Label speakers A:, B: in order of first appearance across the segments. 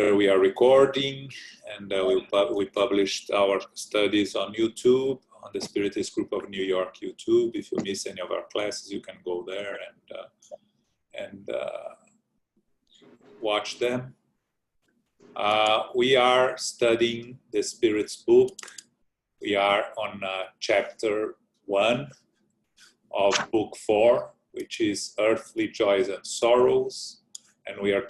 A: we are recording, and we published our studies on YouTube, on the Spiritist Group of New York YouTube. If you miss any of our classes, you can go there and watch them. We are studying the Spirit's book. We are on chapter 1 of book 4, which is Earthly Joys and Sorrows. And we are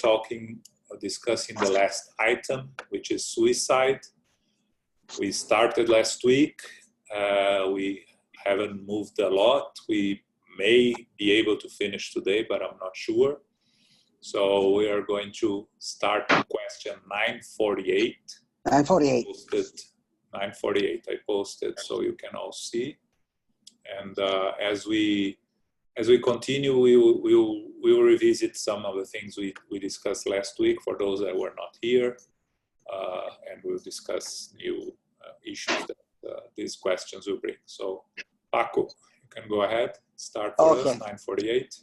A: discussing the last item, which is suicide. We started last week. We haven't moved a lot. We may be able to finish today, but I'm not sure. So we are going to start with question 948.
B: 948.
A: 948 I posted, so you can all see. And as we continue, we will revisit some of the things we discussed last week for those that were not here, and we'll discuss new issues that these questions will bring. So, Paco, you can go ahead. Start for us, 948.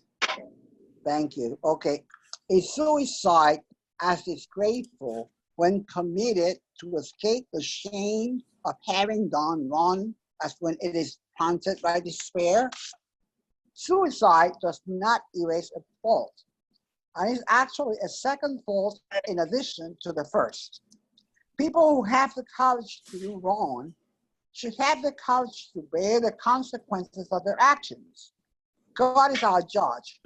B: Thank you. Okay. A suicide as disgraceful when committed to escape the shame of having done wrong as when it is prompted by despair. Suicide does not erase a fault, and is actually a second fault in addition to the first. People who have the courage to do wrong should have the courage to bear the consequences of their actions. God is our judge,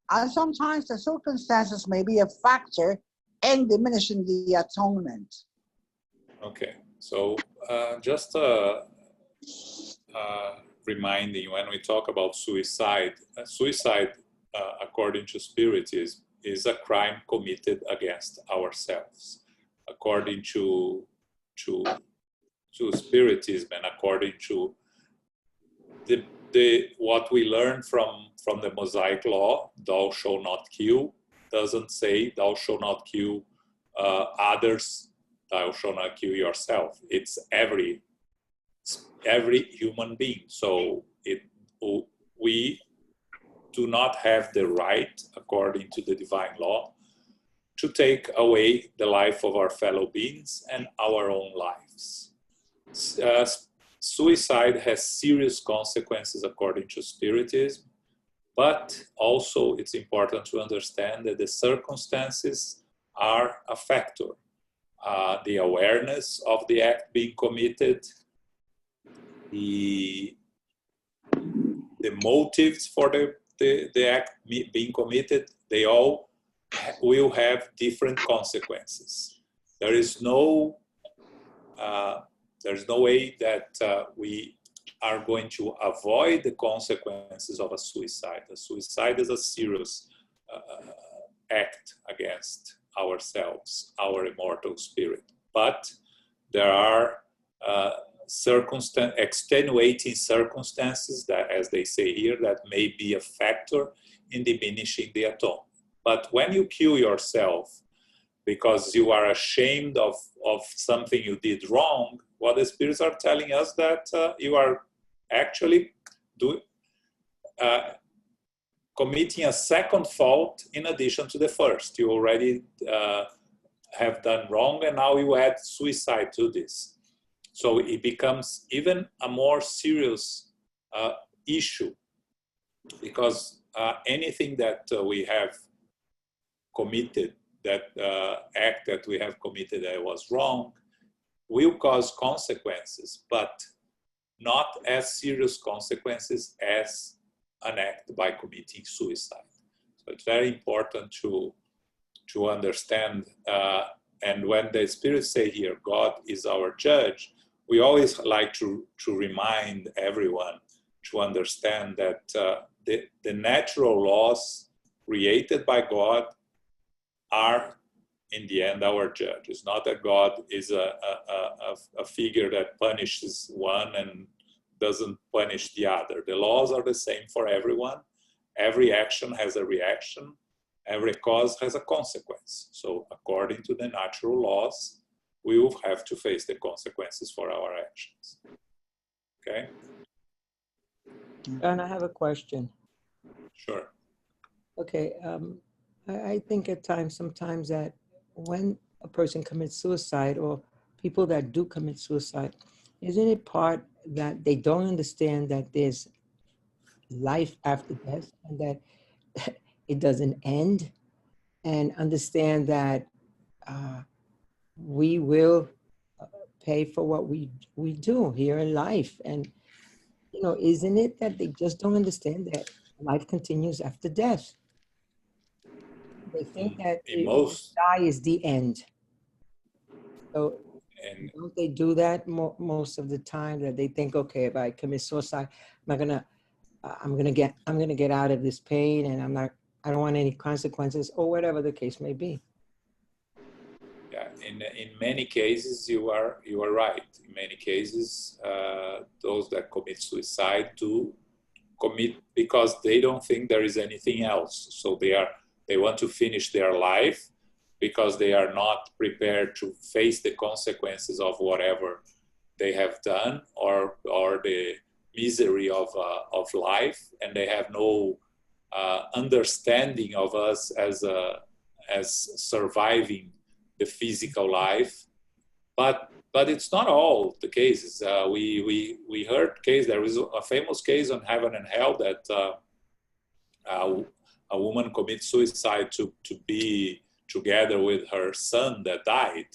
B: and sometimes the circumstances may be a factor in diminishing the atonement.
A: Okay, so just reminding, when we talk about suicide, according to Spiritism, is a crime committed against ourselves. According to Spiritism, and according to what we learn from the Mosaic law, thou shalt not kill, doesn't say thou shalt not kill others, thou shalt not kill yourself. It's every human being. So we do not have the right, according to the divine law, to take away the life of our fellow beings and our own lives. Suicide has serious consequences according to Spiritism, but also it's important to understand that the circumstances are a factor. The awareness of the act being committed, the motives for the act being committed, they all will have different consequences. There's no way that we are going to avoid the consequences of a suicide. A suicide is a serious act against ourselves, our immortal spirit. But there are extenuating circumstances that, as they say here, that may be a factor in diminishing the atonement. But when you kill yourself because you are ashamed of something you did wrong, what the spirits are telling us that you are actually committing a second fault in addition to the first. You already have done wrong, and now you add suicide to this. So it becomes even a more serious issue, because anything that we have committed, that act that we have committed that was wrong, will cause consequences, but not as serious consequences as an act by committing suicide. So it's very important to understand, and when the spirits say here, God is our judge, we always like to remind everyone to understand that the natural laws created by God are, in the end, our judge. It's not that God is a figure that punishes one and doesn't punish the other. The laws are the same for everyone. Every action has a reaction. Every cause has a consequence. So according to the natural laws, we will have to face the consequences for our actions. Okay?
C: And I have a question.
A: Sure.
C: Okay, I think at times, sometimes that when a person commits suicide, or people that do commit suicide, isn't it part that they don't understand that there's life after death and that it doesn't end, and understand that we will pay for what we do here in life? And isn't it that they just don't understand that life continues after death? They think that
A: In most,
C: die is the end. So
A: and
C: don't they do that most of the time, that they think, okay, if I commit suicide, I'm gonna get out of this pain, and I don't want any consequences, or whatever the case may be.
A: yeah, in many cases you are right. In many cases, those that commit suicide do commit because they don't think there is anything else. So they want to finish their life because they are not prepared to face the consequences of whatever they have done, or the misery of life, and they have no understanding of us as surviving the physical life. But it's not all the cases. We heard case. There is a famous case on Heaven and Hell that a woman commits suicide to be together with her son that died.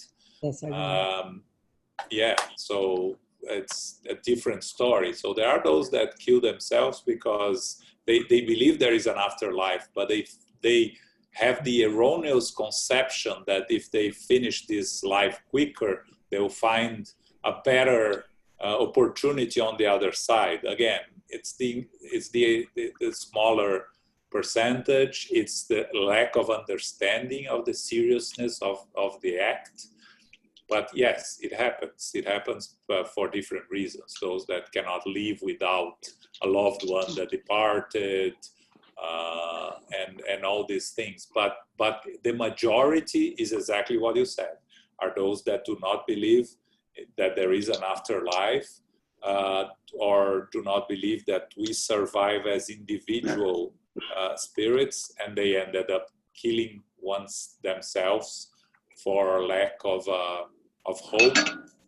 C: Yes, I know.
A: Yeah, so it's a different story. So there are those that kill themselves because they believe there is an afterlife, but they have the erroneous conception that if they finish this life quicker, they'll find a better opportunity on the other side. Again, it's the smaller percentage. It's the lack of understanding of the seriousness of the act. But yes, it happens. It happens for different reasons. Those that cannot live without a loved one that departed, and all these things. But the majority is exactly what you said. Are those that do not believe that there is an afterlife, or do not believe that we survive as individual spirits, and they ended up killing themselves for lack of hope,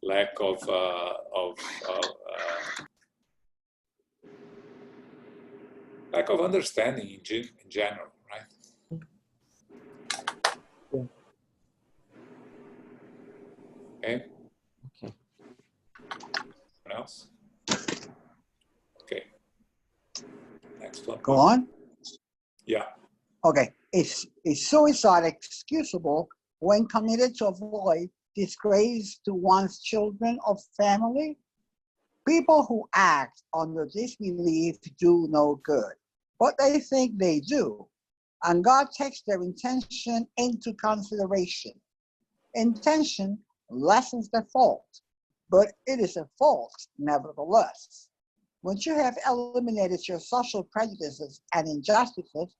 A: lack of lack of understanding in general, right?
C: Yeah.
A: Okay.
C: Okay.
A: Anyone else? Okay. Next one.
B: Go on.
A: Yeah.
B: Okay. Is suicide excusable when committed to avoid disgrace to one's children or family? People who act under this belief do no good, but they think they do, and God takes their intention into consideration. Intention lessens the fault, but it is a fault nevertheless. Once you have eliminated your social prejudices and injustices,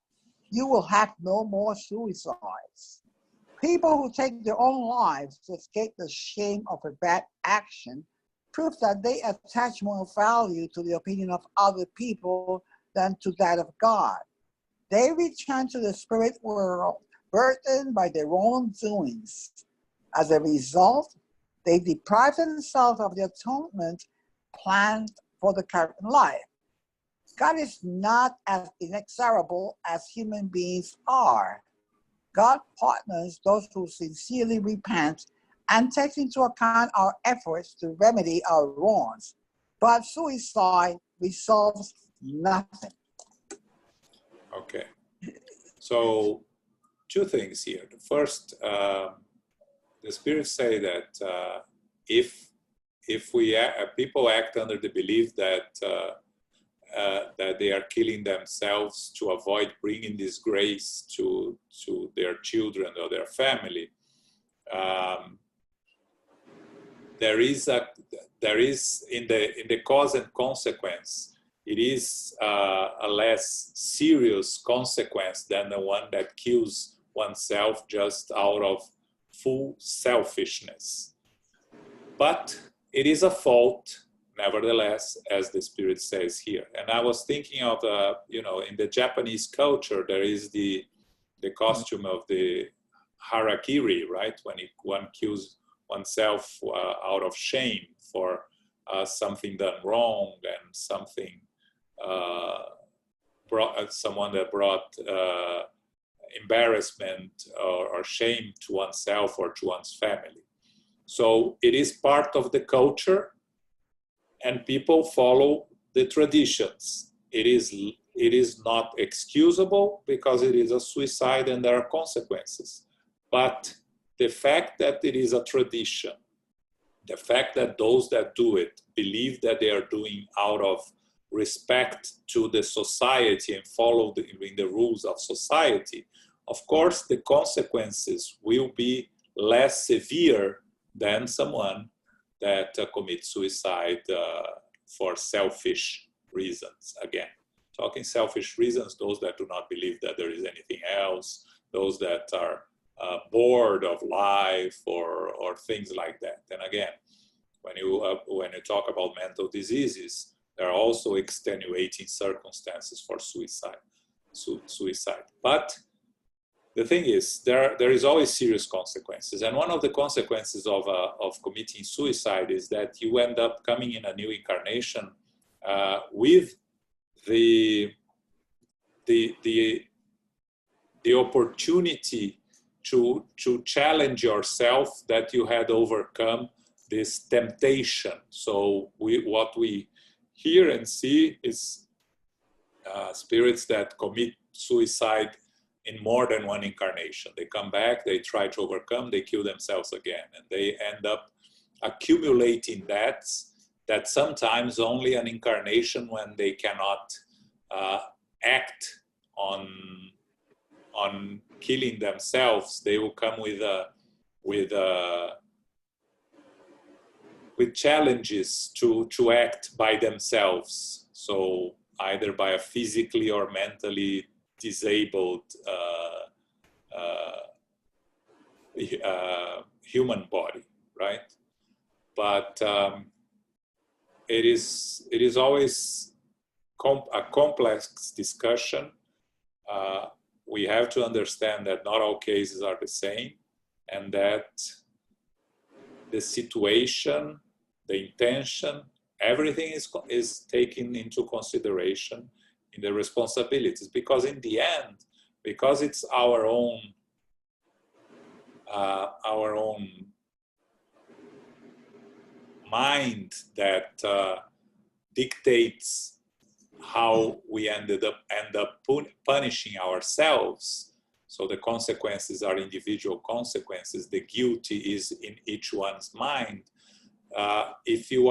B: you will have no more suicides. People who take their own lives to escape the shame of a bad action prove that they attach more value to the opinion of other people than to that of God. They return to the spirit world burdened by their own doings. As a result, they deprive themselves of the atonement planned for the current life. God is not as inexorable as human beings are. God partners those who sincerely repent and takes into account our efforts to remedy our wrongs. But suicide resolves nothing.
A: Okay. So two things here. The first, the spirits say that if people act under the belief that that they are killing themselves to avoid bringing disgrace to their children or their family, there is in the cause and consequence, it is a less serious consequence than the one that kills oneself just out of full selfishness. But it is a fault, nevertheless, as the spirit says here. And I was thinking of, in the Japanese culture, there is the costume of the harakiri, right? When one kills oneself out of shame for something done wrong and something someone that brought embarrassment or shame to oneself or to one's family. So it is part of the culture, and people follow the traditions. It is not excusable because it is a suicide and there are consequences. But the fact that it is a tradition, the fact that those that do it believe that they are doing out of respect to the society and follow the rules of society, of course, the consequences will be less severe than someone that commits suicide for selfish reasons. Again, talking selfish reasons, those that do not believe that there is anything else, those that are bored of life or things like that. And again, when you talk about mental diseases, there are also extenuating circumstances for suicide. But the thing is, there is always serious consequences, and one of the consequences of committing suicide is that you end up coming in a new incarnation with the opportunity to challenge yourself that you had overcome this temptation. So what we hear and see is spirits that commit suicide in more than one incarnation. They come back, they try to overcome, they kill themselves again, and they end up accumulating debts that sometimes only an incarnation, when they cannot act on killing themselves, they will come with challenges to act by themselves. So either by a physically or mentally disabled human body, right? But it is always a complex discussion. We have to understand that not all cases are the same, and that the situation, the intention, everything is taken into consideration in the responsibilities, because in the end, because it's our own mind that dictates how we end up punishing ourselves. So the consequences are individual consequences. The guilty is in each one's mind. If you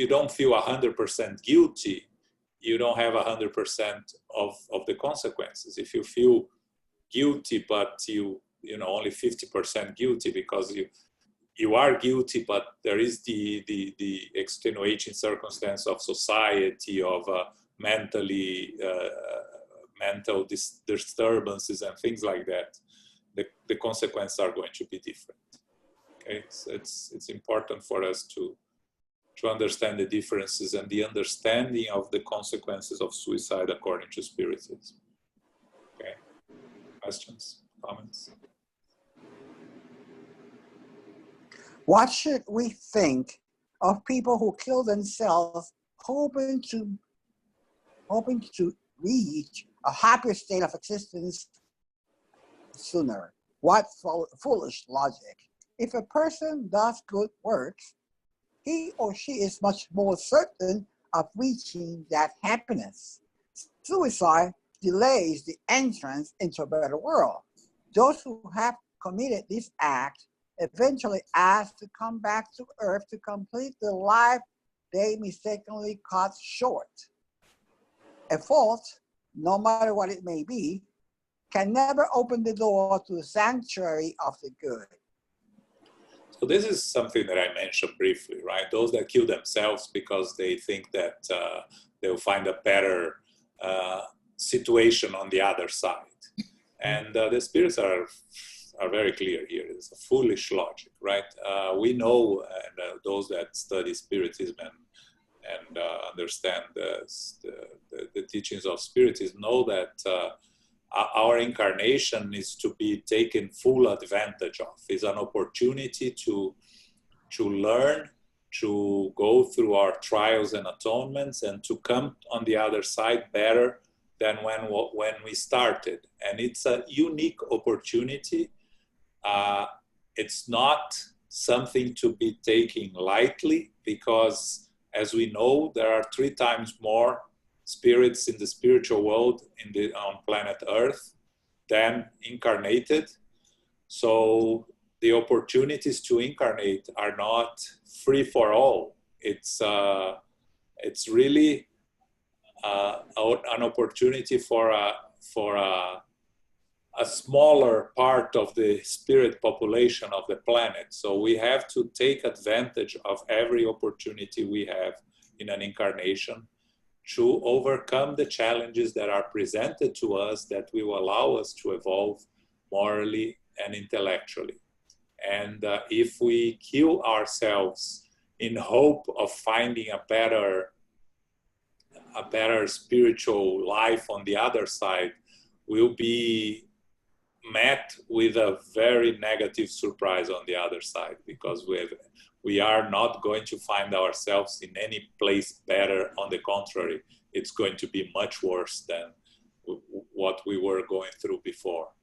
A: don't feel 100% guilty, you don't have 100% of the consequences. If you feel guilty, but you know only 50% guilty because you are guilty, but there is the extenuating circumstance of society, of mental disturbances and things like that, the consequences are going to be different. Okay, so it's important for us to understand the differences and the understanding of the consequences of suicide according to Spiritism. Okay, questions, comments?
B: What should we think of people who kill themselves hoping to reach a happier state of existence sooner? What foolish logic. If a person does good works, he or she is much more certain of reaching that happiness. Suicide delays the entrance into a better world. Those who have committed this act eventually ask to come back to Earth to complete the life they mistakenly cut short. A fault, no matter what it may be, can never open the door to the sanctuary of the good.
A: So this is something that I mentioned briefly, right? Those that kill themselves because they think that they'll find a better situation on the other side. And the spirits are very clear here. It's a foolish logic, right? We know, and those that study Spiritism and understand the teachings of Spiritism know that our incarnation is to be taken full advantage of. It's an opportunity to learn, to go through our trials and atonements, and to come on the other side better than when we started. And it's a unique opportunity. It's not something to be taken lightly, because as we know, there are 3 times more spirits in the spiritual world on planet Earth than incarnated. So the opportunities to incarnate are not free for all. It's really an opportunity for a smaller part of the spirit population of the planet. So we have to take advantage of every opportunity we have in an incarnation to overcome the challenges that are presented to us that will allow us to evolve morally and intellectually. And if we kill ourselves in hope of finding a better spiritual life on the other side, we'll be met with a very negative surprise on the other side, because we are not going to find ourselves in any place better. On the contrary, it's going to be much worse than what we were going through before.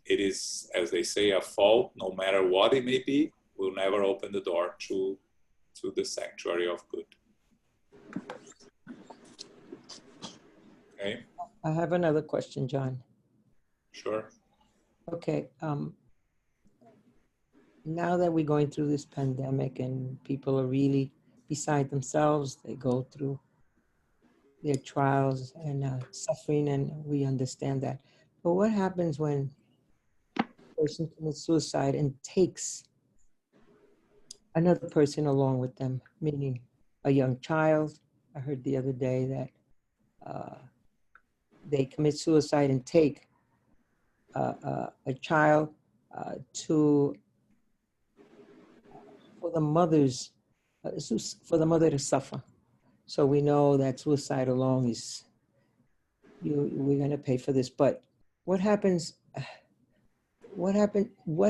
A: It is, as they say, a fault, no matter what it may be, will never open the door to the sanctuary of good. Okay.
C: I have another question, John.
A: Sure.
C: Okay. Now that we're going through this pandemic and people are really beside themselves, they go through their trials and suffering, and we understand that. But what happens when a person commits suicide and takes another person along with them, meaning a young child? I heard the other day that they commit suicide and take a child for the mother to suffer. So we know that suicide alone is, we're going to pay for this. But what happens? What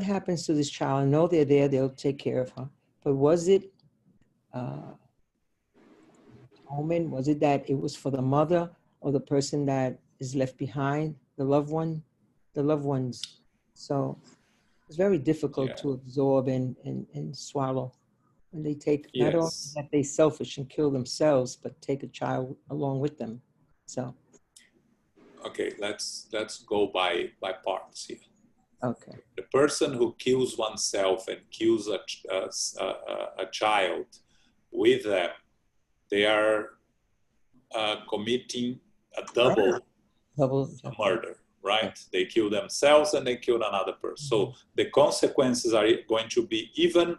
C: happens to this child? I know they're there; they'll take care of her. But was it atonement? Was it that it was for the mother or the person that is left behind, the loved ones? So it's very difficult to absorb and swallow. And they take, not only that they selfish and kill themselves, but take a child along with them. So.
A: Okay, let's go by parts here.
C: Okay.
A: The person who kills oneself and kills a child with them, they are committing a double murder, right? They kill themselves and they kill another person. So the consequences are going to be even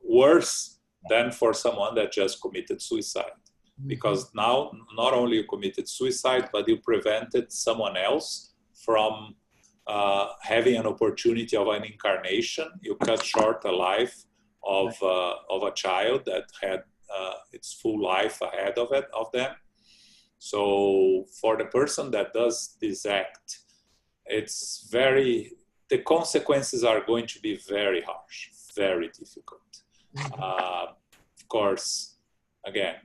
A: worse than for someone that just committed suicide. Because now not only you committed suicide, but you prevented someone else from having an opportunity of an incarnation. You cut short a life of a child that had its full life ahead of them. So for the person that does this act, the consequences are going to be very harsh, very difficult. Of course, again,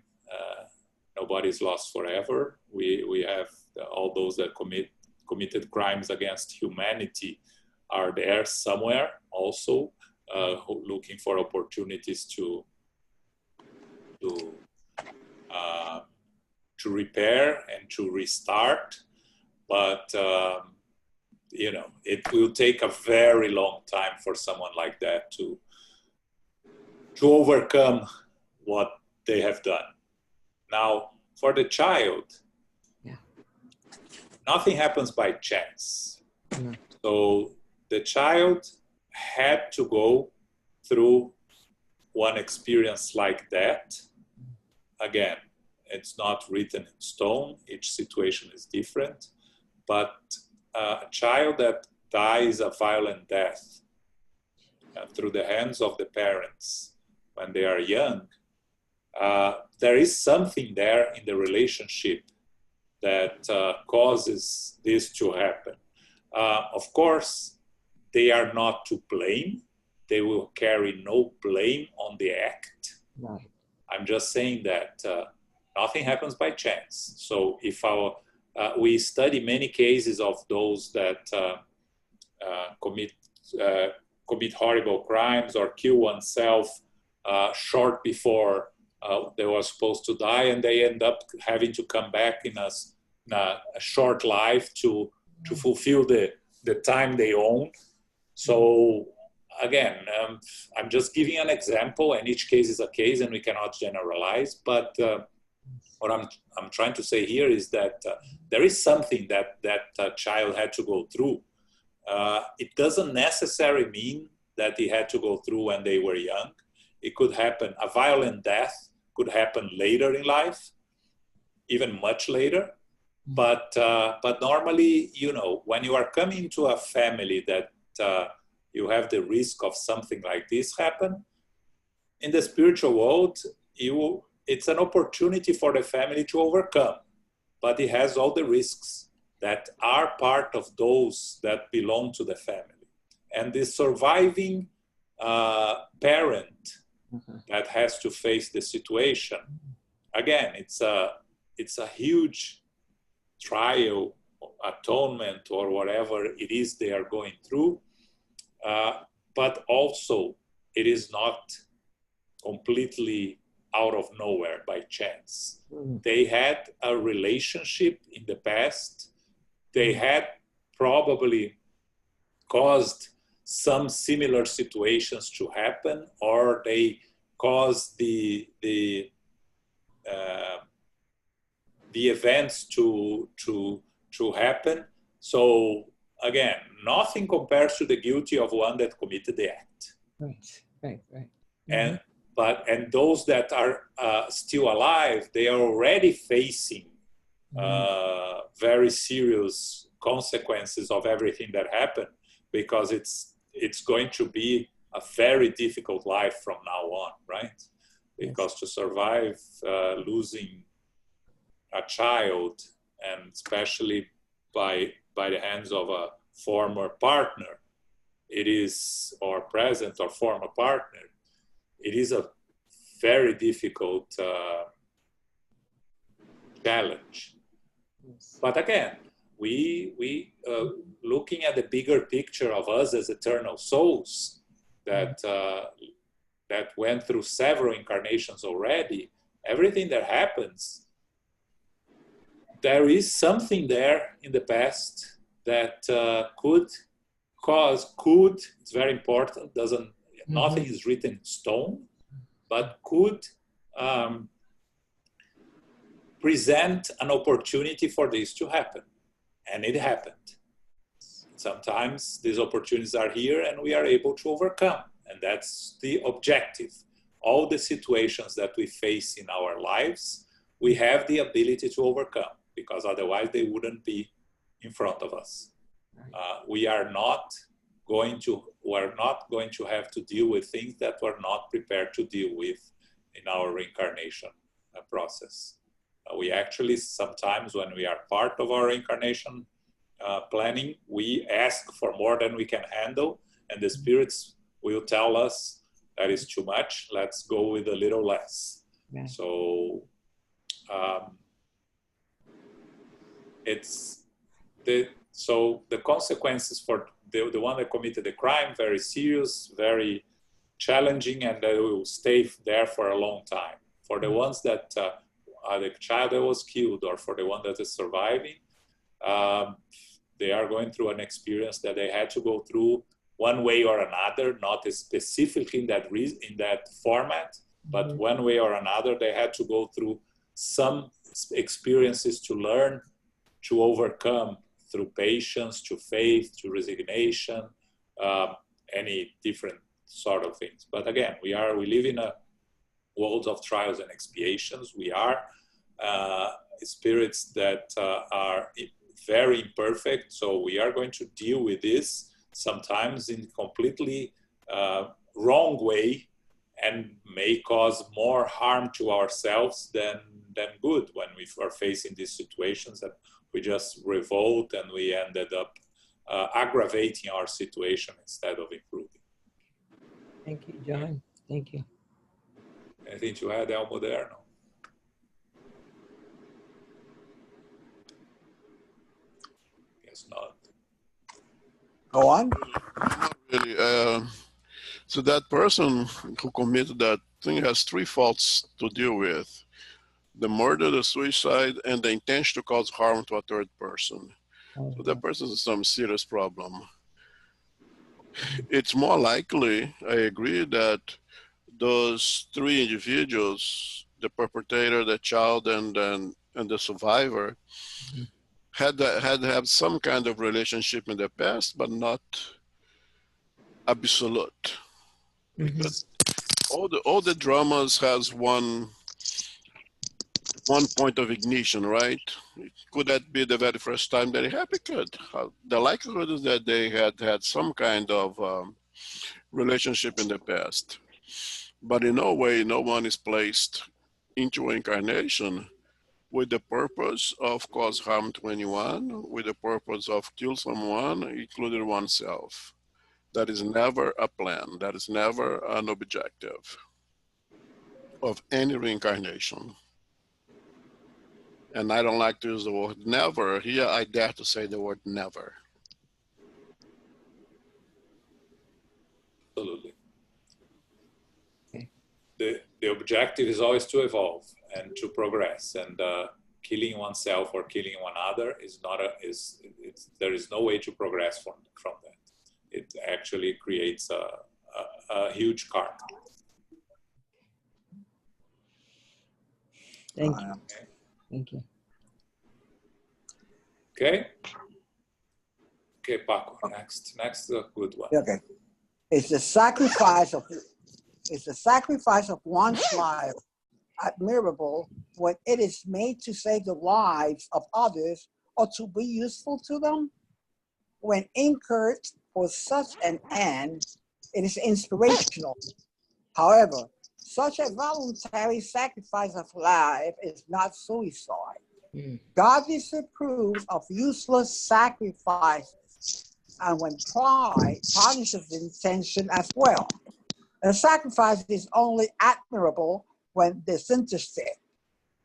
A: nobody's lost forever. We have all those that committed crimes against humanity are there somewhere also, looking for opportunities to repair and to restart. But it will take a very long time for someone like that to overcome what they have done. Now, for the child, nothing happens by chance. So the child had to go through one experience like that. Again, it's not written in stone. Each situation is different. But a child that dies a violent death through the hands of the parents when they are young, there is something there in the relationship that causes this to happen. Of course, they are not to blame. They will carry no blame on the act.
C: Right.
A: I'm just saying that nothing happens by chance. So if we study many cases of those that commit horrible crimes or kill oneself short before they were supposed to die, and they end up having to come back in a short life to fulfill the time they own. So again, I'm just giving an example, and each case is a case, and we cannot generalize. But what I'm trying to say here is that there is something that child had to go through. It doesn't necessarily mean that he had to go through when they were young. It could happen. A violent death could happen later in life, even much later. But normally, when you are coming to a family that you have the risk of something like this happen, in the spiritual world, it's an opportunity for the family to overcome, but it has all the risks that are part of those that belong to the family. And the surviving parent that has to face the situation, again, it's a huge trial, atonement, or whatever it is they are going through. But also, it is not completely out of nowhere by chance. They had a relationship in the past. They had probably caused some similar situations to happen, or they caused the events to happen. So again, nothing compares to the guilty of one that committed the act.
C: Right.
A: And those that are still alive, they are already facing very serious consequences of everything that happened, because it's going to be a very difficult life from now on, right? Because to survive losing a child, and especially by the hands of a former partner, or present or former partner, it is a very difficult challenge. But again, we looking at the bigger picture of us as eternal souls that went through several incarnations already, everything that happens, there is something there in the past that it's very important, nothing is written in stone, but could present an opportunity for this to happen. And it happened. Sometimes these opportunities are here and we are able to overcome. And that's the objective. All the situations that we face in our lives, we have the ability to overcome, because otherwise they wouldn't be in front of us. We are not going to have to deal with things that we're not prepared to deal with in our reincarnation process. We actually, sometimes when we are part of our reincarnation planning, we ask for more than we can handle, and the spirits will tell us that is too much, let's go with a little less. Yeah. So the consequences for the one that committed the crime, very serious, very challenging, and they will stay there for a long time. For the ones that the child that was killed, or for the one that is surviving, they are going through an experience that they had to go through one way or another, not specifically in that format, but one way or another, they had to go through some experiences to learn, to overcome, through patience, to faith, to resignation, any different sort of things. But again, we live in a world of trials and expiations. We are spirits that are very imperfect, so we are going to deal with this sometimes in completely wrong way, and may cause more harm to ourselves than good when we are facing these situations that we just revolt and we ended up aggravating our situation instead of improving.
C: Thank you, John. Thank you.
A: Anything to add, Elmo, there? No? Guess not.
B: Go on.
D: Not really. So that person who committed that thing has three faults to deal with: the murder, the suicide, and the intention to cause harm to a third person. So that person has some serious problem. It's more likely, I agree, that those three individuals, the perpetrator, the child, and the survivor, had some kind of relationship in the past, but not absolute. Because all the dramas has one point of ignition, right? Could that be the very first time that it happened? Could. The likelihood is that they had some kind of relationship in the past. But in no way, no one is placed into incarnation with the purpose of cause harm to anyone, with the purpose of kill someone, including oneself. That is never a plan. That is never an objective of any reincarnation. And I don't like to use the word never. Here, I dare to say the word never.
A: Absolutely. The objective is always to evolve and to progress, and killing oneself or killing one other is not there is no way to progress from that. It actually creates a huge karma.
C: Thank you. Thank you.
A: Okay. Okay, Paco. Next, a good one.
B: Okay. It's the sacrifice of one's life admirable when it is made to save the lives of others or to be useful to them? When incurred for such an end, it is inspirational. However, such a voluntary sacrifice of life is not suicide. God disapproves of useless sacrifices, and when pride punishes intention as well. The sacrifice is only admirable when disinterested.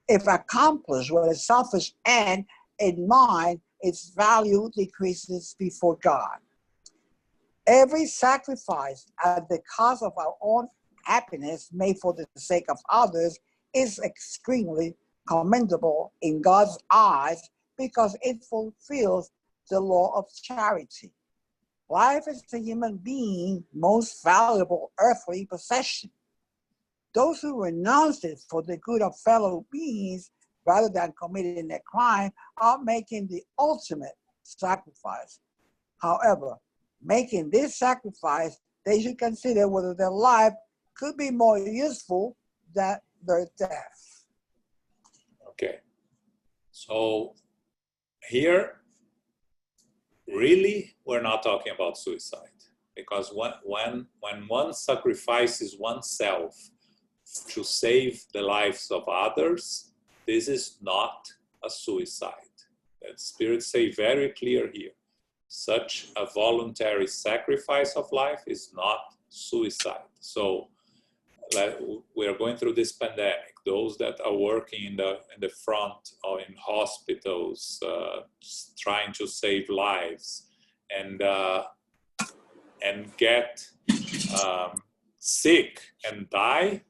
B: If accomplished with a selfish end in mind, its value decreases before God. Every sacrifice at the cost of our own happiness made for the sake of others is extremely commendable in God's eyes because it fulfills the law of charity. Life is the human being's most valuable earthly possession. Those who renounce it for the good of fellow beings rather than committing a crime are making the ultimate sacrifice. However, making this sacrifice, they should consider whether their life could be more useful than their death.
A: Okay. So here, really, we're not talking about suicide, because when one sacrifices oneself to save the lives of others, this is not a suicide. That spirits say very clear here. Such a voluntary sacrifice of life is not suicide. So we are going through this pandemic. Those that are working in the front or in hospitals, trying to save lives, and get sick and die,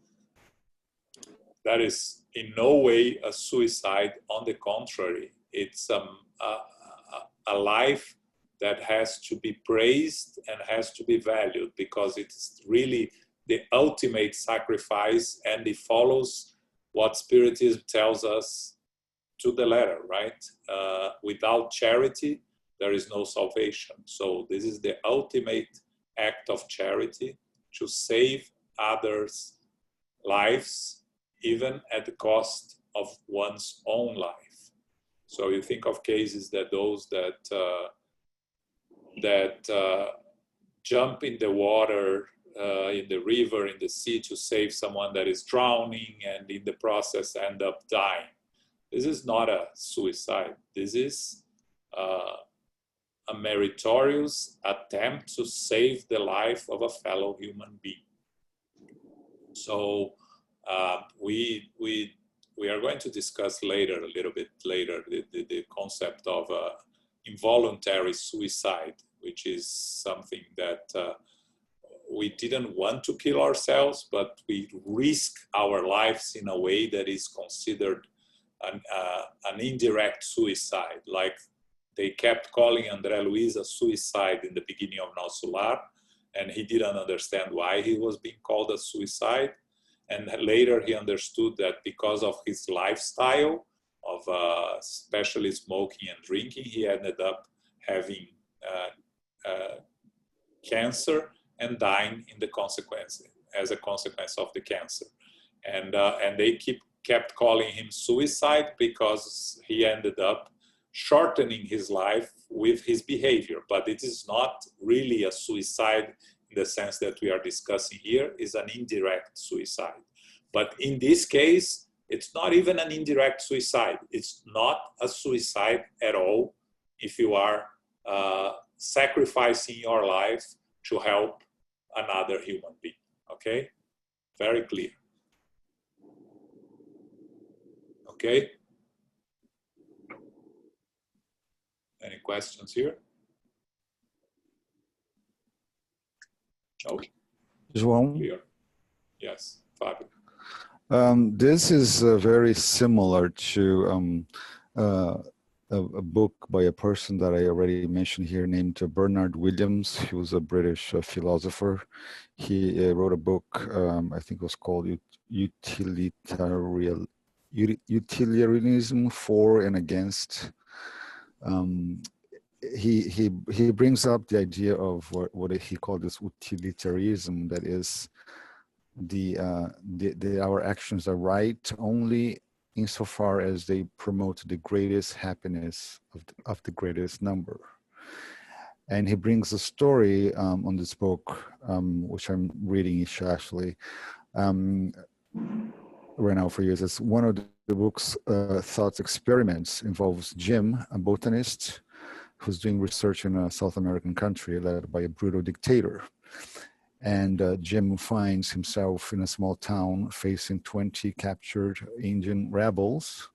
A: that is in no way a suicide. On the contrary, it's a life that has to be praised and has to be valued, because it's really the ultimate sacrifice, and it follows what Spiritism tells us to the letter, right? Without charity, there is no salvation. So this is the ultimate act of charity, to save others' lives, even at the cost of one's own life. So you think of cases that those that jump in the water in the river, in the sea, to save someone that is drowning, and in the process end up dying. This is not a suicide. This is a meritorious attempt to save the life of a fellow human being. So we are going to discuss later, a little bit later, the concept of involuntary suicide, which is something that we didn't want to kill ourselves, but we risk our lives in a way that is considered an indirect suicide. Like they kept calling André Luiz a suicide in the beginning of Nosso Lar, and he didn't understand why he was being called a suicide. And later he understood that because of his lifestyle of especially smoking and drinking, he ended up having cancer and dying in the consequence, as a consequence of the cancer. And they kept calling him suicide because he ended up shortening his life with his behavior. But it is not really a suicide in the sense that we are discussing here. Is an indirect suicide. But in this case, it's not even an indirect suicide. It's not a suicide at all if you are sacrificing your life to help another human being. Okay? Very clear. Okay? Any questions here? No?
E: João?
A: Clear. Yes, Fabio.
E: This is very similar to a book by a person that I already mentioned here named Bernard Williams. He was a British philosopher. He wrote a book, I think it was called Utilitarianism for and Against. He brings up the idea of what he called this utilitarianism, that is our actions are right only insofar as they promote the greatest happiness of the greatest number. And he brings a story on this book, which I'm reading actually right now for years. It's one of the book's thought experiments involves Jim, a botanist who's doing research in a South American country led by a brutal dictator. And Jim finds himself in a small town facing 20 captured Indian rebels.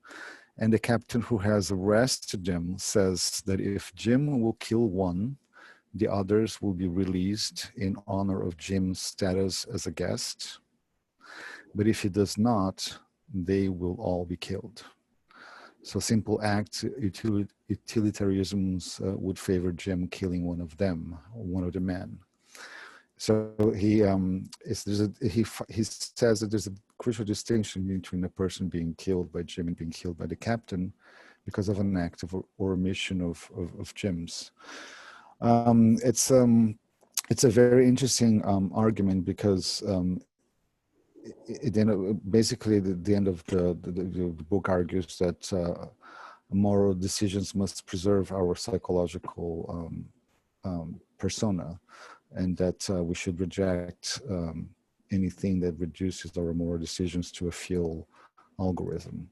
E: And the captain who has arrested Jim says that if Jim will kill one, the others will be released in honor of Jim's status as a guest. But if he does not, they will all be killed. So simple acts, utilitarianisms would favor Jim killing one of them, one of the men. So he says that there's a crucial distinction between a person being killed by Jim and being killed by the captain because of an act of or omission of Jim's. It's a very interesting argument because basically the end of the book argues that moral decisions must preserve our psychological persona, and that we should reject anything that reduces our moral decisions to a field algorithm.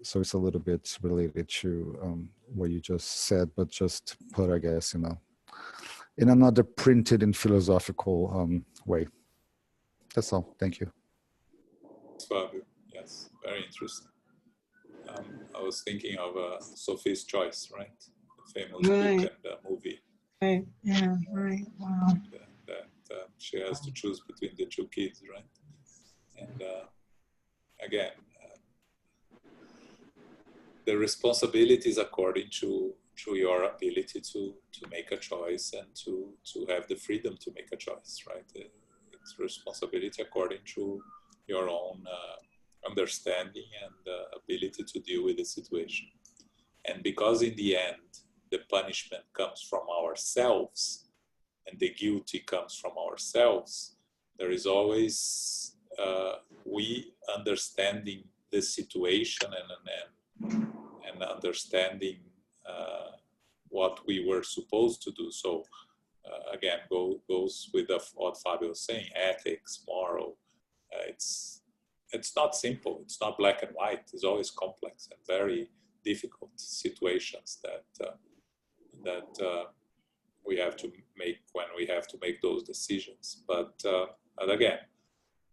E: So it's a little bit related to what you just said, but just put, I guess, in another printed and philosophical way. That's all. Thank you.
A: Fabio. Yes, very interesting. I was thinking of Sophie's Choice, right? The famous book and movie.
F: Right. Yeah. Right. Wow.
A: That she has to choose between the two kids, right? And again, the responsibility is according to your ability to make a choice and to have the freedom to make a choice, right? It's responsibility according to your own understanding and ability to deal with the situation. And because in the end, the punishment comes from ourselves and the guilty comes from ourselves, there is always we understanding the situation and understanding what we were supposed to do. So again, goes with what Fabio was saying, ethics, moral. It's not simple. It's not black and white. It's always complex and very difficult situations that we have to make when we have to make those decisions. But again,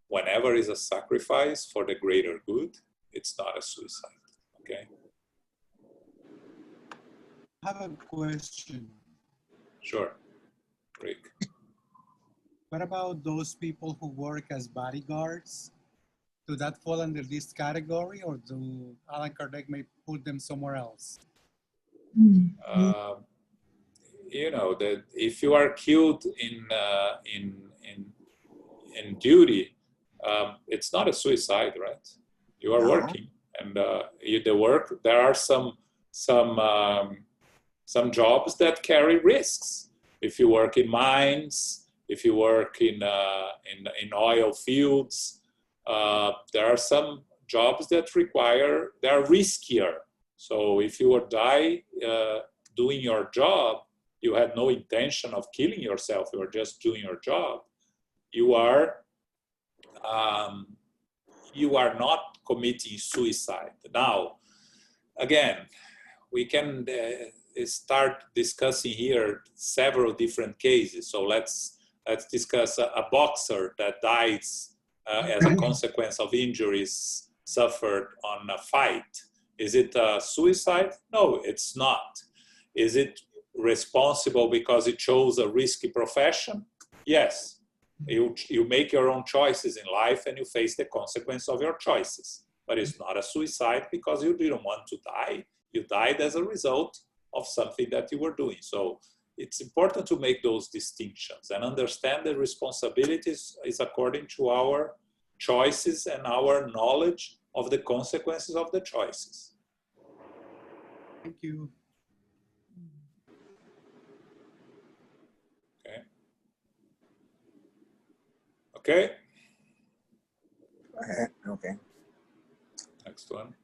A: whenever is a sacrifice for the greater good, it's not a suicide. Okay.
G: I have a question.
A: Sure, Rick.
G: What about those people who work as bodyguards? Do that fall under this category, or do Allan Kardec may put them somewhere else?
A: You know that if you are killed in duty, it's not a suicide, right? You are working, and the work. There are some jobs that carry risks. If you work in mines, if you work in oil fields, there are some jobs that they are riskier. So if you would die doing your job, you had no intention of killing yourself. You were just doing your job. You are not committing suicide. Now, again, we can start discussing here several different cases. So let's discuss a boxer that dies as a consequence of injuries suffered on a fight. Is it a suicide? No, it's not. Is it responsible because he chose a risky profession? Yes. You make your own choices in life and you face the consequence of your choices. But it's not a suicide because you didn't want to die. You died as a result of something that you were doing. So it's important to make those distinctions and understand that responsibilities is according to our choices and our knowledge of the consequences of the choices.
G: Thank you.
A: Okay.
B: Okay.
A: Next one.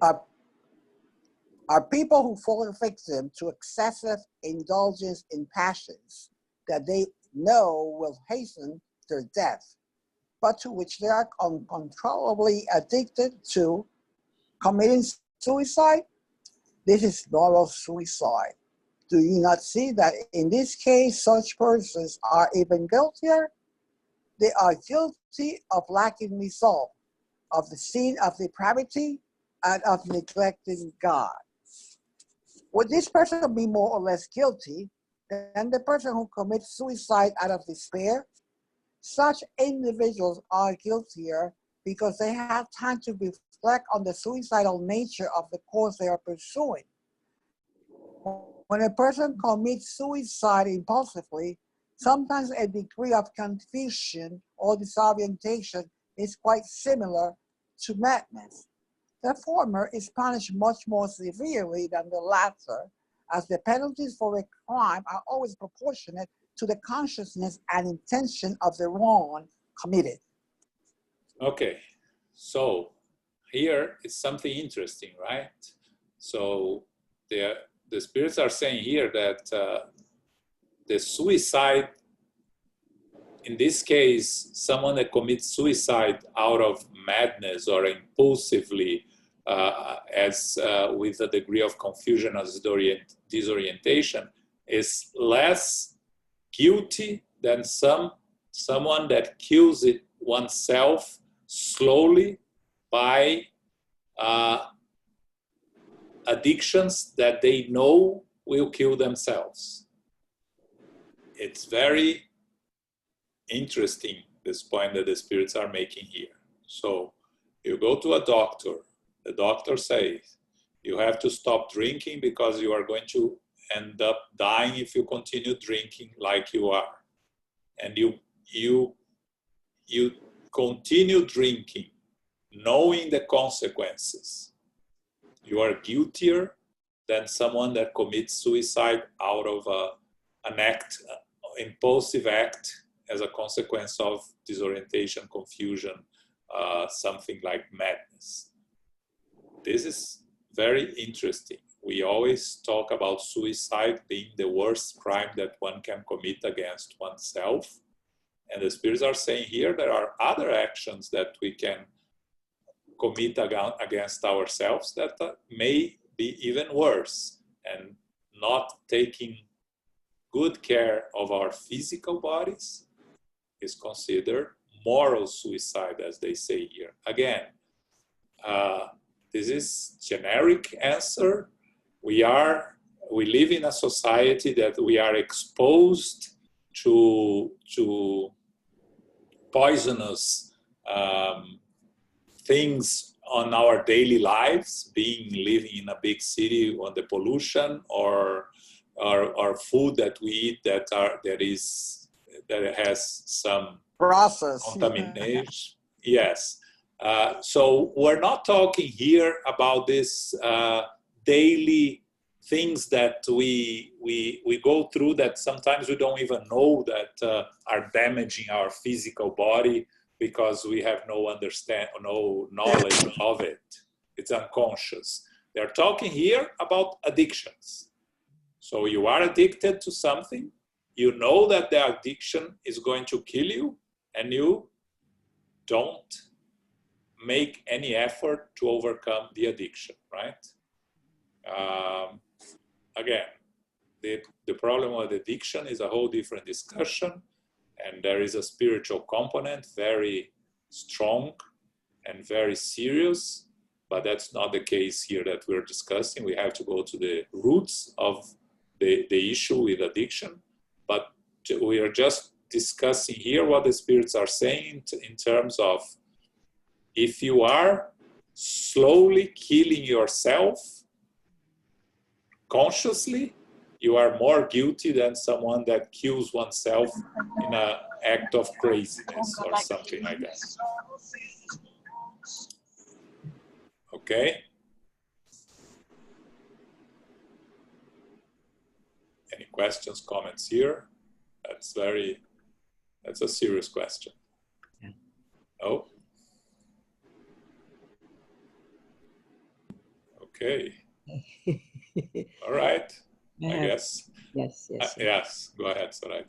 B: Are people who fall victim to excessive indulgence in passions that they know will hasten their death, but to which they are uncontrollably addicted to, committing suicide? This is moral suicide. Do you not see that in this case, such persons are even guiltier? They are guilty of lacking resolve, of the sin of depravity, and of neglecting God. Would this person be more or less guilty than the person who commits suicide out of despair? Such individuals are guiltier because they have time to reflect on the suicidal nature of the course they are pursuing. When a person commits suicide impulsively, sometimes a degree of confusion or disorientation is quite similar to madness. The former is punished much more severely than the latter, as the penalties for a crime are always proportionate to the consciousness and intention of the wrong committed.
A: Okay, so here is something interesting, right? So the spirits are saying here that the suicide, in this case, someone that commits suicide out of madness or impulsively, with a degree of confusion or disorientation, is less guilty than someone that kills oneself slowly by addictions that they know will kill themselves. It's very interesting, this point that the spirits are making here. So you go to a doctor, the doctor says, you have to stop drinking because you are going to end up dying if you continue drinking like you are. And you continue drinking, knowing the consequences. You are guiltier than someone that commits suicide out of an impulsive act as a consequence of disorientation, confusion, something like madness. This is very interesting. we always talk about suicide being the worst crime that one can commit against oneself. And the spirits are saying here there are other actions that we can commit against ourselves that may be even worse. And not taking good care of our physical bodies is considered moral suicide, as they say here. Again, this is generic answer. We live in a society that we are exposed to poisonous things on our daily lives, living in a big city, on the pollution or food that we eat that has some
B: Process.
A: contamination. Yes. So we're not talking here about this daily things that we go through that sometimes we don't even know that are damaging our physical body because we have no knowledge of it. It's unconscious. They're talking here about addictions. So you are addicted to something, you know that the addiction is going to kill you, and you don't make any effort to overcome the addiction, right? Again, the problem with addiction is a whole different discussion, and there is a spiritual component, very strong and very serious, but that's not the case here that we're discussing. We have to go to the roots of the issue with addiction, but we are just discussing here what the spirits are saying in terms of if you are slowly killing yourself consciously, you are more guilty than someone that kills oneself in an act of craziness or something like that. Okay? Any questions, comments here? That's a serious question.
C: Yeah.
A: Oh?
C: Okay.
A: All right. I
C: have,
A: guess.
C: Yes.
A: Yes. Go ahead, Sarai.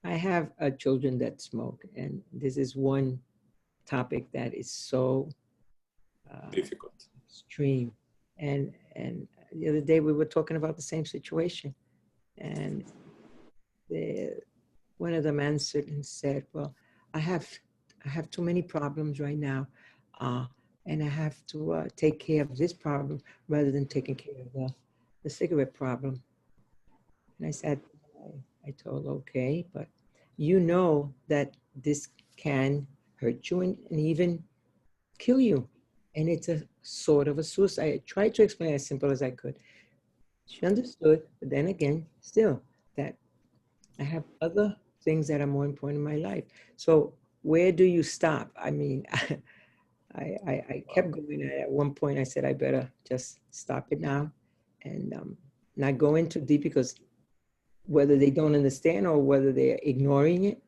C: I have children that smoke, and this is one topic that is so
A: difficult,
C: extreme. And the other day we were talking about the same situation, and one of them answered and said, "Well, I have too many problems right now, and I have to take care of this problem rather than taking care of the cigarette problem." And I said, I told, okay, but you know that this can hurt you and even kill you. And it's a sort of a suicide. I tried to explain as simple as I could. She understood, but then again, still, that I have other things that are more important in my life. So where do you stop? I mean, I kept going. At one point, I said, I better just stop it now and not go into deep, because whether they don't understand or whether they're ignoring it,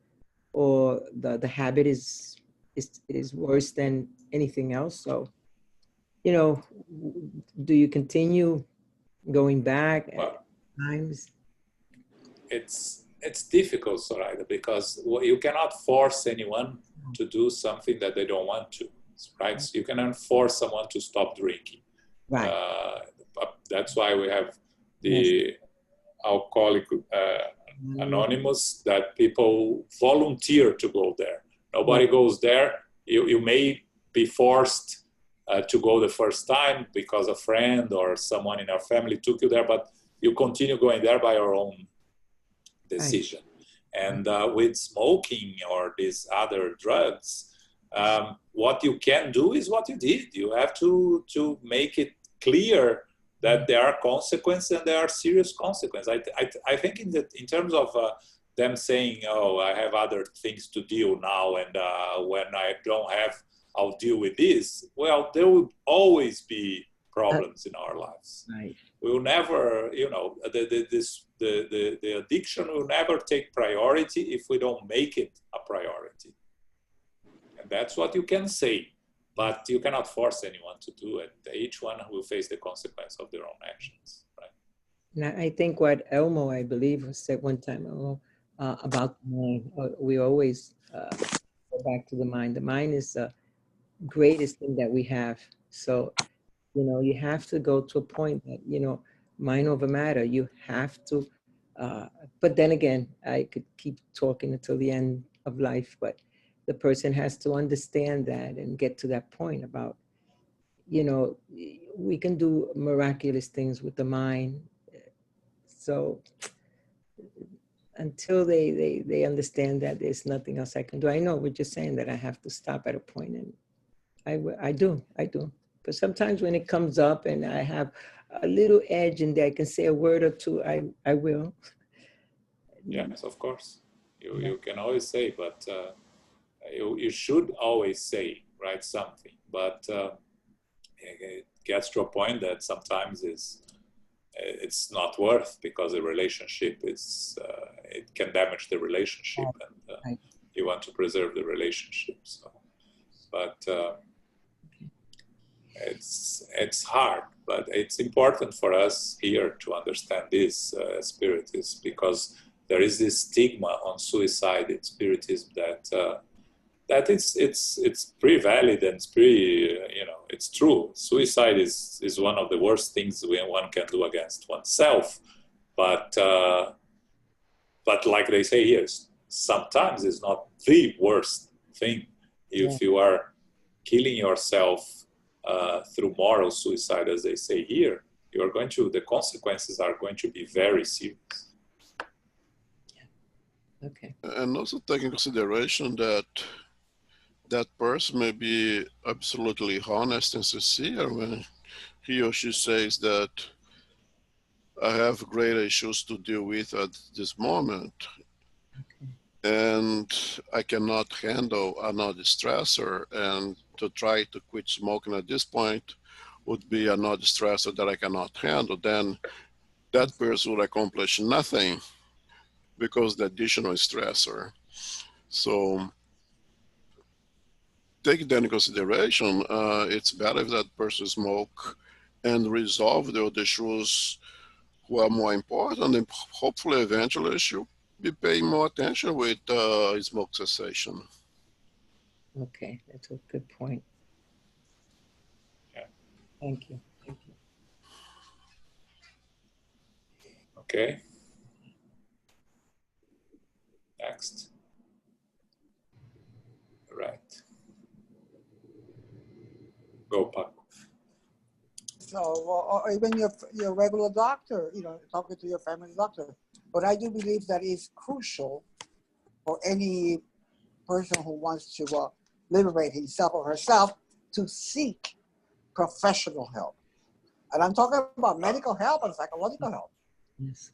C: or the habit is worse than anything else. So, you know, do you continue going back at times?
A: It's difficult, Soraya, because you cannot force anyone to do something that they don't want to, right? So you cannot force someone to stop drinking.
C: Right.
A: That's why we have the Alcoholic Anonymous, that people volunteer to go there. Nobody goes there. You may be forced to go the first time because a friend or someone in our family took you there, but you continue going there by your own decision. And with smoking or these other drugs, what you can do is what you did. You have to make it clear that there are consequences, and there are serious consequences. I think in terms of them saying, "Oh, I have other things to deal now, and when I don't have, I'll deal with this." Well, there will always be problems in our lives.
C: Right.
A: We will never, the addiction will never take priority if we don't make it a priority. And that's what you can say. But you cannot force anyone to do it. Each one will face the consequence of their own actions, right?
C: And I think what Elmo, I believe, said one time about the mind, we always go back to the mind. The mind is the greatest thing that we have. So, you have to go to a point that, mind over matter. You have to, but then again, I could keep talking until the end of life, but the person has to understand that and get to that point about, we can do miraculous things with the mind. So until they understand that there's nothing else I can do. I know we're just saying that I have to stop at a point, and I do. But sometimes when it comes up and I have a little edge and I can say a word or two, I will.
A: Yes, of course. You can always say, but you should always say, right, something. But it gets to a point that sometimes it's not worth, because the relationship is it can damage the relationship, and you want to preserve the relationship. So, but it's hard, but it's important for us here to understand this spiritists, because there is this stigma on suicide in spiritism that it's pretty valid, and it's pretty, it's true. Suicide is one of the worst things one can do against oneself, but like they say here, sometimes it's not the worst thing. If you are killing yourself through moral suicide, as they say here, the consequences are going to be very serious.
C: Okay.
D: And also take in consideration that that person may be absolutely honest and sincere when he or she says that I have great issues to deal with at this moment, and I cannot handle another stressor, and to try to quit smoking at this point would be another stressor that I cannot handle. Then that person will accomplish nothing because the additional stressor. So take that into consideration. It's better if that person smoke and resolve the other issues who are more important, and hopefully eventually she'll be paying more attention with smoke cessation.
C: Okay, that's a good point.
A: Yeah.
C: Thank you.
A: Okay. Next. Right. Go, Paco.
B: So, or even your regular doctor, talking to your family doctor. But I do believe that it's crucial for any person who wants to liberate himself or herself to seek professional help. And I'm talking about medical help and psychological help.
C: Yes.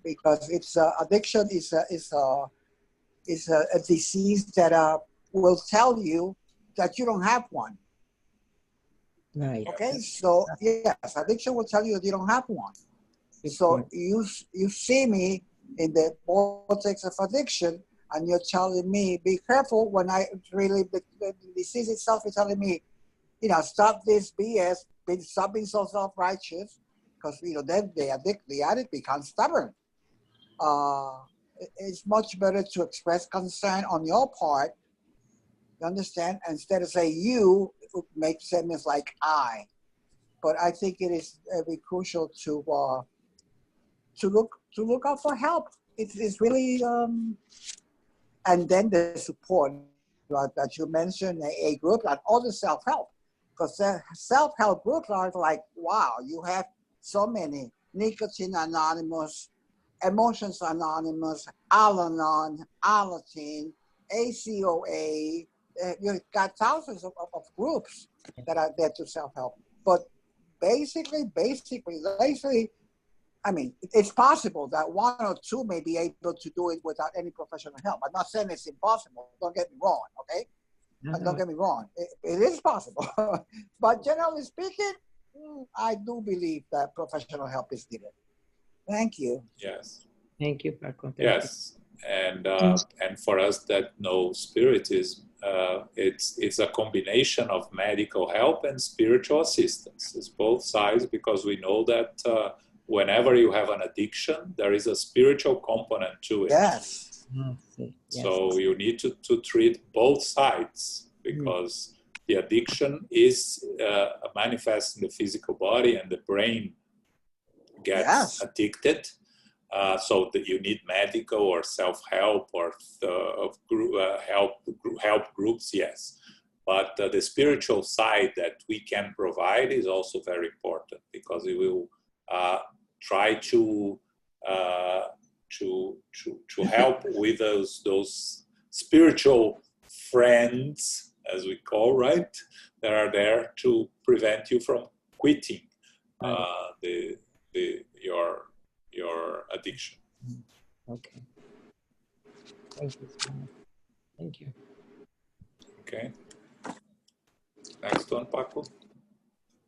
B: Because it's addiction is a disease that will tell you that you don't have one.
C: Right.
B: Okay, so yes, addiction will tell you that you don't have one.
C: Good
B: So
C: point.
B: you see me in the vortex of addiction, and you're telling me, be careful when I really, the disease itself is telling me, stop this BS, stop being so self-righteous, because, then the addict becomes stubborn. It's much better to express concern on your part, you understand, instead of say you, make statements like I. But I think it is very crucial to look out for help. It's really and then the support that you mentioned, a group like all the self-help, because the self-help groups are like, wow, you have so many: Nicotine Anonymous, Emotions Anonymous, Al-Anon, Alateen, ACOA. You've got thousands of groups that are there to self-help. But basically, I mean, it's possible that one or two may be able to do it without any professional help. I'm not saying it's impossible. Don't get me wrong, okay? Don't get me wrong. It is possible. But generally speaking, I do believe that professional help is needed. Thank you.
A: Yes.
C: Thank you, Paco.
A: Yes. And for us that know spiritism, it's a combination of medical help and spiritual assistance. It's both sides, because we know that whenever you have an addiction, there is a spiritual component to it.
B: Yes.
C: Yes.
A: So you need to treat both sides, because the addiction is manifest in the physical body, and the brain gets addicted. So that you need medical or self-help or help groups, yes. But the spiritual side that we can provide is also very important, because it will try to help with those spiritual friends, as we call, right, that are there to prevent you from quitting your addiction.
C: Okay. Thank you so much. Thank you.
A: Okay. Next one, Paco.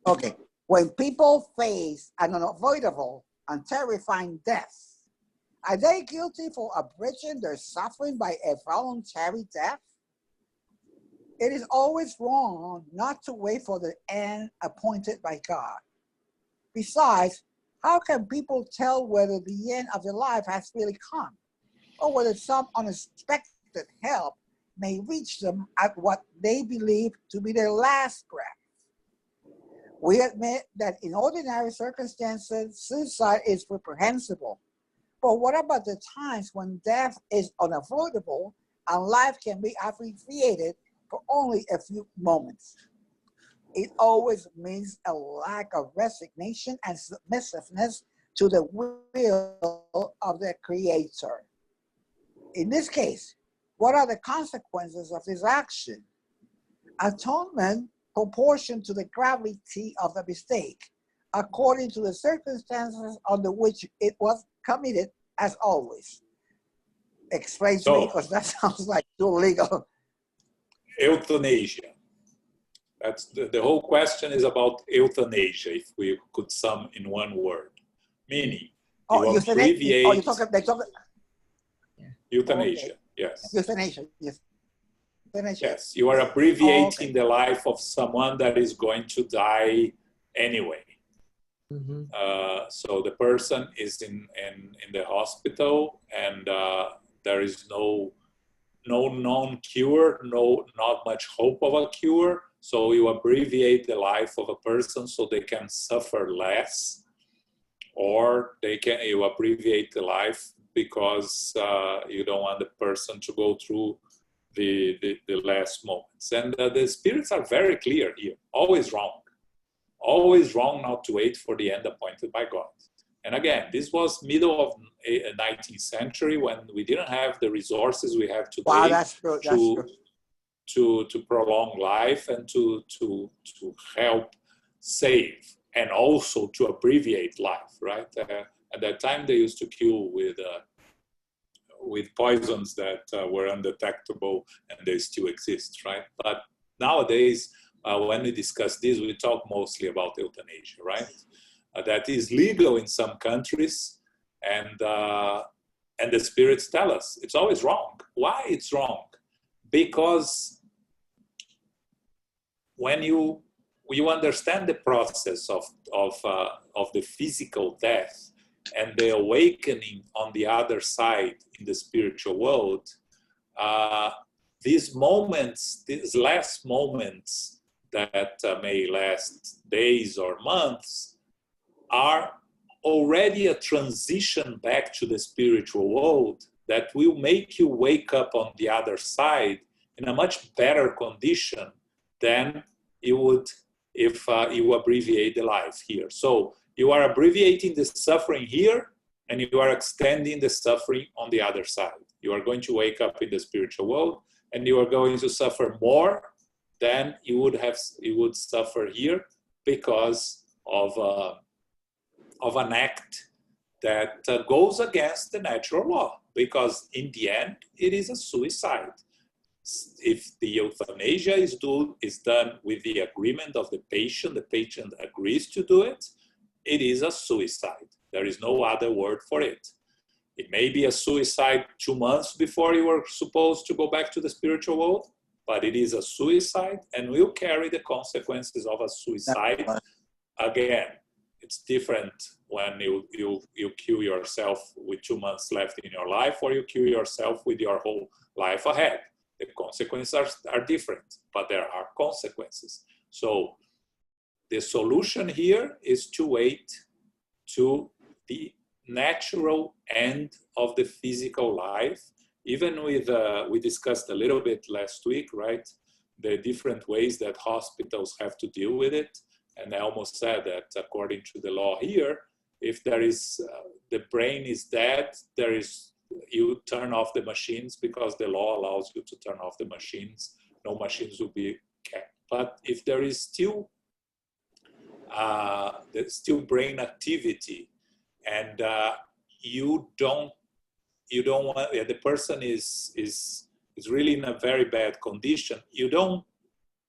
B: Okay. When people face an unavoidable and terrifying death, are they guilty for abridging their suffering by a voluntary death? It is always wrong not to wait for the end appointed by God. Besides, how can people tell whether the end of their life has really come, or whether some unexpected help may reach them at what they believe to be their last breath? We admit that in ordinary circumstances, suicide is reprehensible. But what about the times when death is unavoidable and life can be abbreviated for only a few moments? It always means a lack of resignation and submissiveness to the will of the Creator. In this case, what are the consequences of this action? Atonement proportioned to the gravity of the mistake, according to the circumstances under which it was committed, as always. Explain to me, because that sounds like too legal.
A: Euthanasia. That's the whole question is about euthanasia, if we could sum in one word. Meaning,
B: euthanasia.
A: Euthanasia,
B: okay.
A: Yes.
B: Euthanasia, yes. Euthanasia.
A: Yes, you are abbreviating the life of someone that is going to die anyway.
C: Mm-hmm.
A: So the person is in the hospital, and there is no known cure, not much hope of a cure. So you abbreviate the life of a person so they can suffer less, or you abbreviate the life because you don't want the person to go through the last moments. And the spirits are very clear here, always wrong not to wait for the end appointed by God. And again, this was middle of 19th century, when we didn't have the resources we have today.
B: Wow, that's true.
A: To prolong life and to help save, and also to abbreviate life, right? At that time, they used to kill with poisons that were undetectable, and they still exist, right? But nowadays, when we discuss this, we talk mostly about euthanasia, right? That is legal in some countries, and the spirits tell us it's always wrong. Why it's wrong? Because when you understand the process of the physical death and the awakening on the other side in the spiritual world, these last moments that may last days or months are already a transition back to the spiritual world that will make you wake up on the other side in a much better condition than you would if you abbreviate the life here. So you are abbreviating the suffering here, and you are extending the suffering on the other side. You are going to wake up in the spiritual world, and you are going to suffer more than you would suffer here, because of an act that goes against the natural law. Because in the end, it is a suicide. If the euthanasia is done with the agreement of the patient agrees to do it, it is a suicide. There is no other word for it. It may be a suicide 2 months before you were supposed to go back to the spiritual world, but it is a suicide and will carry the consequences of a suicide. Again, it's different when you kill yourself with 2 months left in your life, or you kill yourself with your whole life ahead. The consequences are different, but there are consequences. So the solution here is to wait to the natural end of the physical life. Even with, we discussed a little bit last week, right? The different ways that hospitals have to deal with it. And I almost said that according to the law here, if there is, the brain is dead, there is, you turn off the machines because the law allows you to turn off the machines. No machines will be kept. But if there is still, there's still brain activity, and you don't want, the person is really in a very bad condition, you don't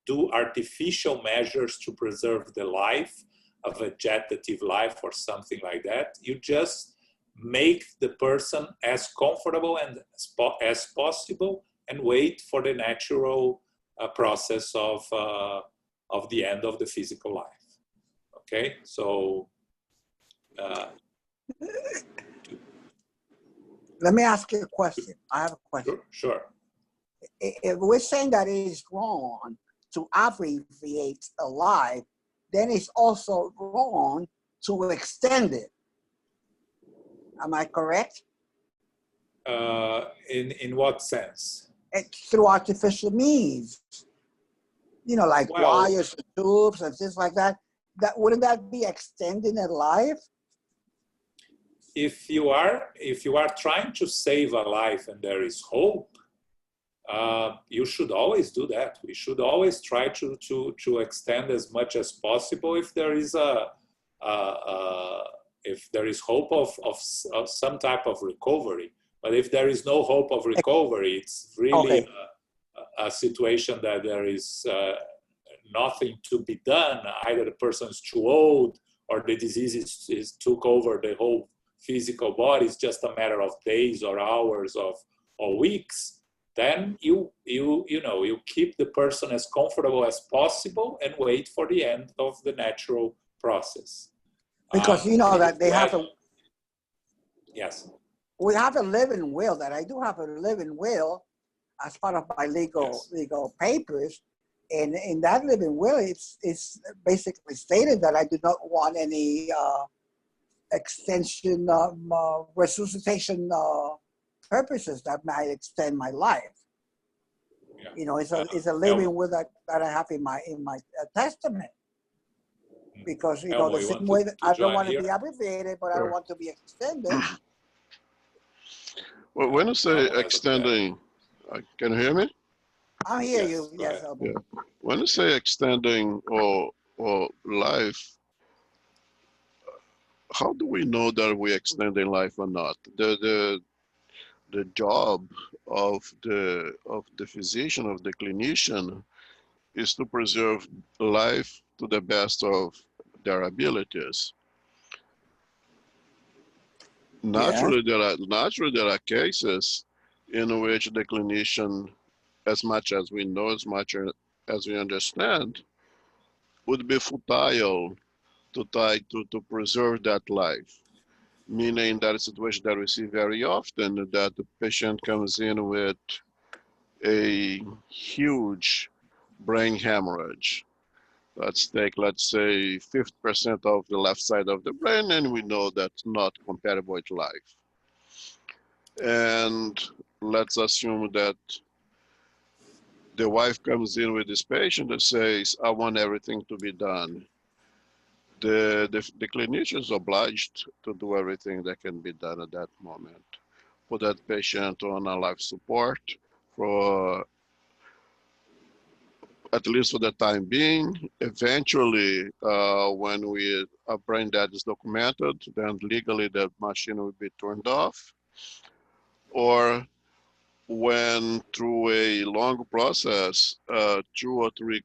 A: do artificial measures to preserve the life, a vegetative life or something like that. You just make the person as comfortable and as possible and wait for the natural process of the end of the physical life. Okay, so
B: let me ask you a question. I have a question.
A: Sure.
B: If we're saying that it is wrong to abbreviate a life, then it's also wrong to extend it. Am I correct?
A: In what sense?
B: Through artificial means, you know, like wires and tubes and things like that. That wouldn't that be extending a life?
A: If you are trying to save a life and there is hope, you should always do that. We should always try to extend as much as possible if there is if there is hope of some type of recovery. But if there is no hope of recovery, it's really a situation that there is nothing to be done. Either the person is too old or the disease is took over the whole physical body. It's just a matter of days or hours or weeks. Then you keep the person as comfortable as possible and wait for the end of the natural process.
B: Because you know that they have a.
A: Yes.
B: We have a living will. That I do have a living will as part of my legal papers, and in that living will, it's basically stated that I do not want any extension, resuscitation purposes that might extend my life.
A: Yeah.
B: You know, it's a living will that I have in my testament. Because you know, the same way that I don't want to be abbreviated, but I don't want to be extended.
D: Well, when you say extending, can you hear me?
B: I hear you. Yes.
D: Yeah. When you say extending or life, how do we know that we're extending life or not? The job of the physician, of the clinician, is to preserve life to the best of their abilities. Naturally, there are cases in which the clinician, as much as we know, as much as we understand, would be futile to try to preserve that life. Meaning that a situation that we see very often, that the patient comes in with a huge brain hemorrhage. Let's say 50% of the left side of the brain, and we know that's not compatible with life. And let's assume that the wife comes in with this patient and says, I want everything to be done. The clinician is obliged to do everything that can be done at that moment. Put that patient on a life support for at least for the time being. Eventually, when a brain death is documented, then legally that machine will be turned off. Or when through a long process, 2 or 3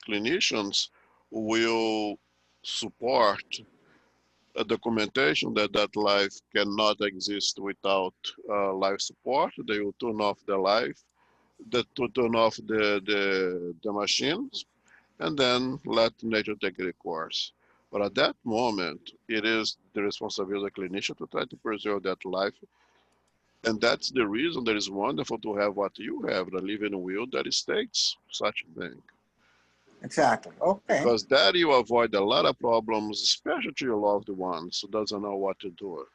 D: clinicians will support a documentation that life cannot exist without life support, they will turn off the life to turn off the machines, and then let nature take the course. But at that moment, it is the responsibility of the clinician to try to preserve that life. And that's the reason that it's wonderful to have what you have, the living will that states such a thing.
B: Exactly. Okay.
D: Because that you avoid a lot of problems, especially to your loved ones who doesn't know what to do.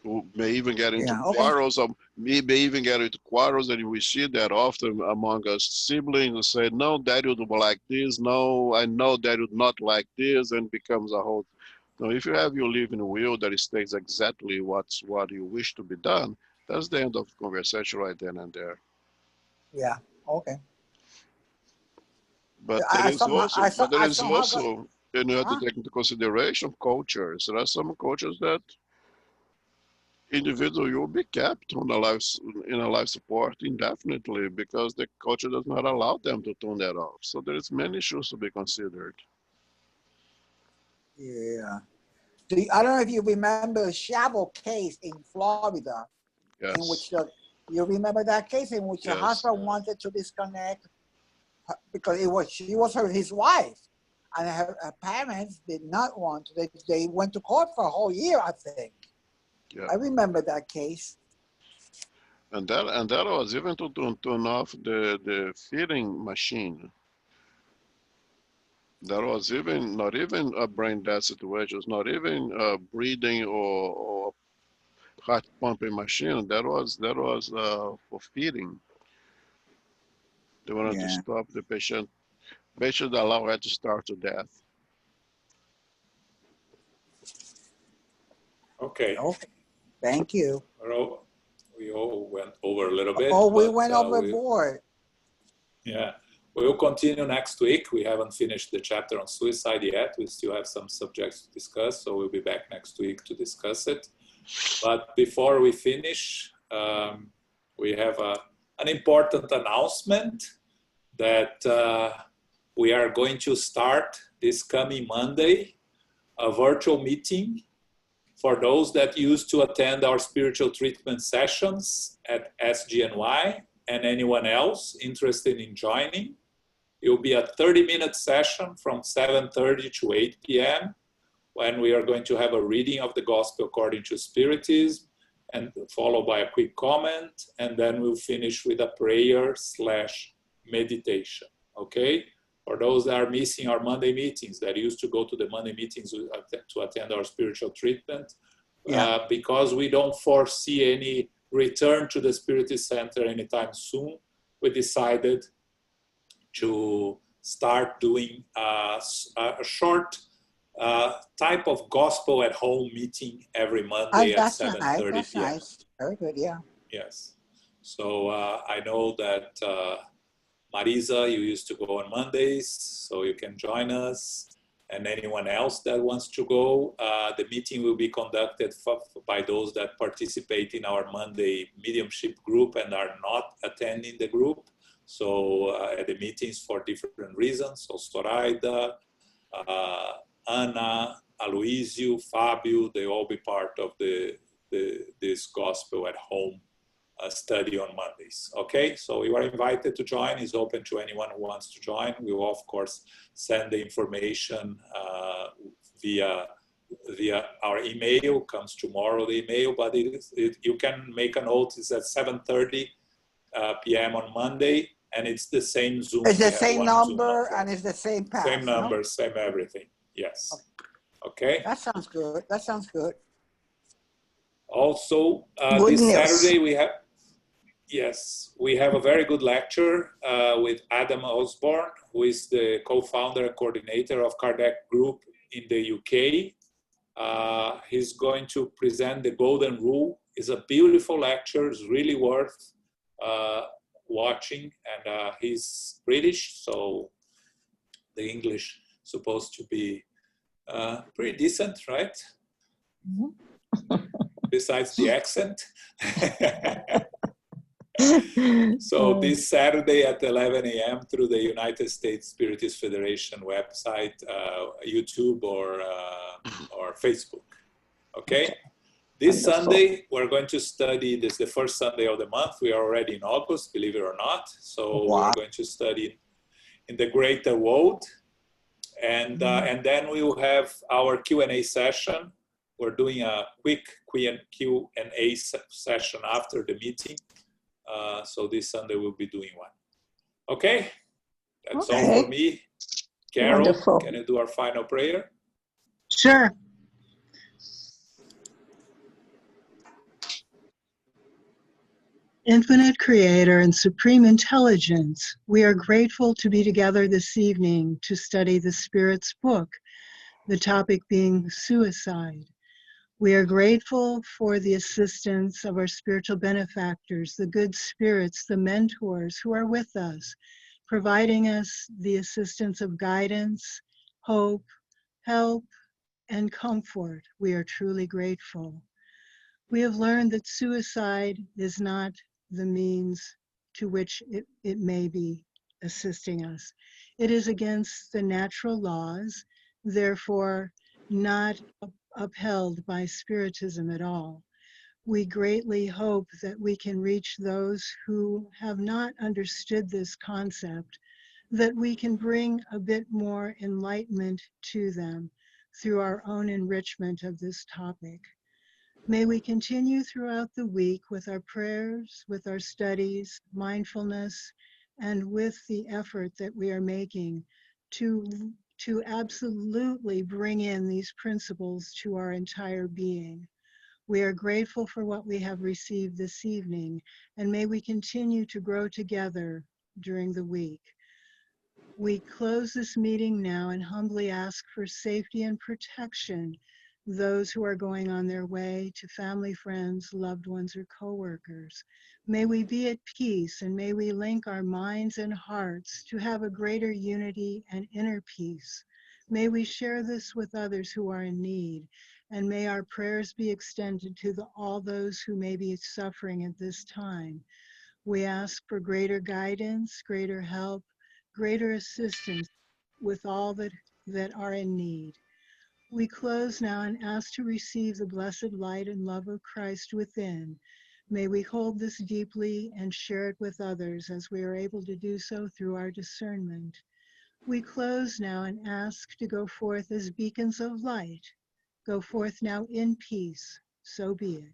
D: Who may even get into
B: Yeah. Okay.
D: quarrels, or may even get into quarrels, and we see that often among us siblings who say, no, dad would like this, no, I know dad would not like this, and becomes a whole. Now, if you have your living will that states exactly what you wish to be done, that's the end of the conversation right then and there.
B: Yeah. Okay.
D: But
B: I
D: there is
B: somehow
D: also, but there
B: I
D: is
B: somehow got.
D: also, and you have to
B: Huh?
D: take into consideration cultures. There are some cultures that individual you will be kept on in a life support indefinitely because the culture does not allow them to turn that off. So there is many issues to be considered.
B: Yeah. I don't know if you remember the Chavo case in Florida, in
D: Yes.
B: which you remember that case in which the
D: Yes.
B: husband wanted to disconnect because she was his wife, and her parents did not want to. They went to court for a whole year, I think.
D: Yeah.
B: I remember that case.
D: And that was even to turn off the feeding machine. That was even not even a brain death situation. It's not even a breathing or heart pumping machine. That was for feeding. They wanted to
B: Yeah.
D: stop the patient. Patient allow her to starve to death.
A: Okay.
B: Okay. Thank you.
A: We all went over a little bit.
B: Oh, we
A: but,
B: went overboard.
A: Yeah. We will continue next week. We haven't finished the chapter on suicide yet. We still have some subjects to discuss, so we'll be back next week to discuss it. But before we finish, we have an important announcement that we are going to start this coming Monday, a virtual meeting for those that used to attend our spiritual treatment sessions at SGNY and anyone else interested in joining. It will be a 30-minute session from 7:30 to 8 p.m. when we are going to have a reading of the Gospel according to Spiritism and followed by a quick comment, and then we'll finish with a prayer/meditation, okay? For those that are missing our Monday meetings, that used to go to the Monday meetings to attend our spiritual treatment, because we don't foresee any return to the Spiritist Center anytime soon, we decided to start doing a short type of gospel at home meeting every Monday at 7:30
B: That's
A: p.m.
B: nice. Very good. Yeah.
A: Yes. So I know that Marisa, you used to go on Mondays, so you can join us. And anyone else that wants to go, the meeting will be conducted by those that participate in our Monday mediumship group and are not attending the group. So at the meetings for different reasons. So Zoraida, Anna, Aloysio, Fabio, they all be part of this gospel at home study on Mondays. Okay, so you are invited to join. It's open to anyone who wants to join. We will, of course, send the information via our email. Comes tomorrow, the email, but you can make a note. It's at 7:30 p.m. on Monday, and it's the same Zoom.
B: It's the same number and it's the same path.
A: Same number, same everything. Yes. Okay.
B: That sounds good. That sounds good.
A: Also,
B: Good
A: this
B: news.
A: Saturday we have a very good lecture with Adam Osborne, who is the co-founder and coordinator of Kardec Group in the UK. He's going to present the Golden Rule. It's a beautiful lecture. It's really worth watching. And he's British, so the English supposed to be pretty decent, right?
F: Mhm.
A: Besides the accent. So this Saturday at 11 a.m. through the United States Spiritist Federation website, YouTube or Facebook. Okay. This
B: Wonderful.
A: Sunday, we're going to study, this is the first Sunday of the month. We are already in August, believe it or not. So
B: Wow.
A: we're going to study in the greater world. And then we will have our Q&A session. We're doing a quick Q&A session after the meeting. So this Sunday we'll be doing one. Okay, that's all
B: Okay.
A: for me. Carol,
B: Wonderful.
A: can you do our final prayer?
F: Sure. Infinite Creator and Supreme Intelligence, we are grateful to be together this evening to study the Spirit's book, the topic being suicide. We are grateful for the assistance of our spiritual benefactors, the good spirits, the mentors who are with us, providing us the assistance of guidance, hope, help, and comfort. We are truly grateful. We have learned that suicide is not the means to which it may be assisting us. It is against the natural laws, therefore not upheld by Spiritism at all. We greatly hope that we can reach those who have not understood this concept, that we can bring a bit more enlightenment to them through our own enrichment of this topic. May we continue throughout the week with our prayers, with our studies, mindfulness, and with the effort that we are making to absolutely bring in these principles to our entire being. We are grateful for what we have received this evening, and may we continue to grow together during the week. We close this meeting now and humbly ask for safety and protection those who are going on their way to family, friends, loved ones, or coworkers. May we be at peace, and may we link our minds and hearts to have a greater unity and inner peace. May we share this with others who are in need, and may our prayers be extended to all those who may be suffering at this time. We ask for greater guidance, greater help, greater assistance with all that are in need. We close now and ask to receive the blessed light and love of Christ within. May we hold this deeply and share it with others as we are able to do so through our discernment. We close now and ask to go forth as beacons of light. Go forth now in peace. So be it.